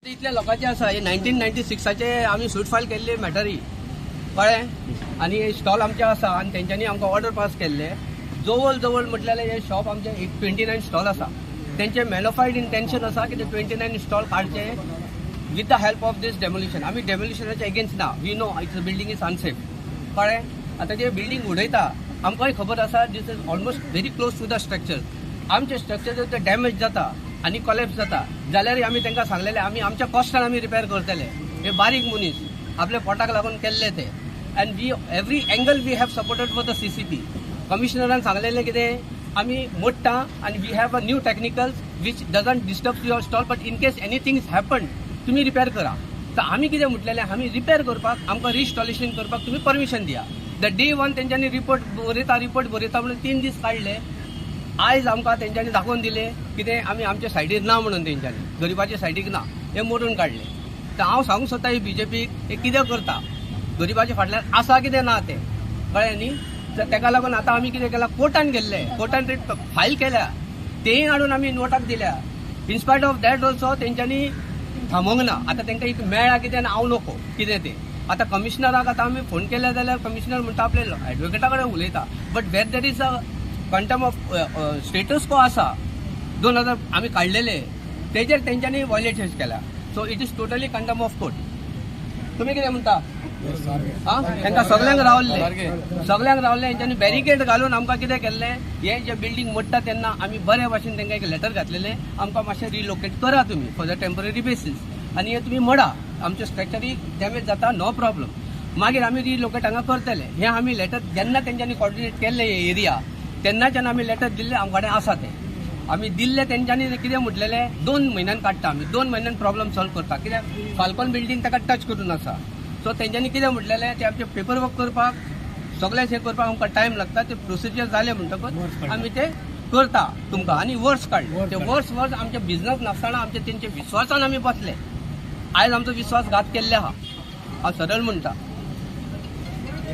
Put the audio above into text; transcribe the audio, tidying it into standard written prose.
इतल्या लोकांचे आसा हे 1996चे आमी सूट फायल केल्ली मॅटरी कळ्ळें आनी स्टॉल आमचे आसा आनी तेंच्यांनी आमकां ऑर्डर पास केल्ले जवळ जवळ म्हटल्यार हे शॉप आमचे 29 स्टॉल आसा तेंचे मॅनिफाईड इंटेंशन आसा की ते 29 स्टॉल काडचे with the help of this demolition. आमी डेमोलिशनाचे अगेन्स्ट ना. We know it's building is unsafe. कळ्ळें. आतां जे बिल्डिंग उडयता आमकांय खबर आसा this is almost very close to the structure. आमचे स्ट्रक्चर जर ते डॅमेज जाता आनी कॉलेप्स जाता जाल्यार आमी तांकां सांगलेले आमी आमच्या कॉस्टान आमी रिपेर करतले. हे बारीक मनीस आपल्या पोटाक लागून केल्ले ते and we every angle we have supported for the CCP. कमिशनरान सांगलेले कितें आमी मोडटा आनी we have a new technicals which doesn't disturb your stall but in case anything is happen तुमी रिपेर करा. तर आमी कितें म्हटलेलें आमी रिपेर करपाक आमकां रिस्टॉलेशन करपाक तुमी परमिशन दिया. द डे वन तेंच्यांनी रिपोर्ट बरयता म्हणून 3 दीस काडले. आयज आमकां तेंच्यांनी दाखोवन दिले कितें आमी आमच्या सायडीर ना म्हणून तेंच्यांनी गरिबाच्या सायडीक ना हे मोडून काडले. तर हांव सांगूंक सोदता ही BJPक हे कितें करता गरिबाच्या फाटल्यान आसा कितें ना तें कळ्ळें न्ही. तर ताका लागून आतां आमी कितें केलां कोर्टान गेल्ले कोर्टान रिट फायल केल्या तेय हाडून आमी नोटाक दिल्या. इनस्पायट ऑफ दॅट ऑल्सो तेंच्यांनी थांबोवंक ना. आतां तांकां एक मेळ्ळा कितें आनी हांव नको कितें तें. आतां कमिशनराक आतां आमी फोन केले जाल्यार कमिशनर म्हणटा आपले एडवोकेटा कडेन उलयता but where there is a quantum of status quo आसा 2000 आमी काडलेले तेजेर तेंच्यांनी वॉयलेशन्स केला. So it is totally contempt of court. तुमी कितें म्हणटा तांकां सगल्यांक रावल्ले हेंच्यांनी बॅरिकेड घालून आमकां कितें केल्लें हे जे बिल्डींग मोडटा तेन्ना आमी बरे भाशेन तांकां एक लेटर घातलेलें आमकां मातशें रिलोकेट करा तुमी फॉर द टेम्पररी बेसीस आनी हे तुमी मोडा आमचे स्ट्रक्चरी डॅमेज जाता नो प्रॉब्लम. मागीर आमी रिलोकेट हांगा करतले. हे आमी लेटर जेन्ना तेंच्यांनी कॉर्डिनेट केल्ले हे एरिया तेन्नाच्यान आमी लेटर दिल्ले आमचे कडेन आसा ते आमी दिल्ले. तेंच्यांनी कितें म्हटलेलें 2 म्हयन्यान काडटा आमी 2 म्हयन्यान प्रॉब्लम सॉल्व करता कित्याक फाल्कॉन बिल्डींग ताका टच करून आसा. सो तेंच्यांनी कितें म्हटलेलें ते आमचे पेपर वर्क करपाक सगळें हें करपाक आमकां टायम लागता. ते प्रोसिजर जाले म्हणटकच आमी ते करता तुमकां आनी वर्स काडले. ते वर्स आमचे बिझनस नासतना आमचे तेंचे विश्वासान आमी बसले. आयज आमचो विश्वासघात केल्ले आहा हांव सरळ म्हणटा.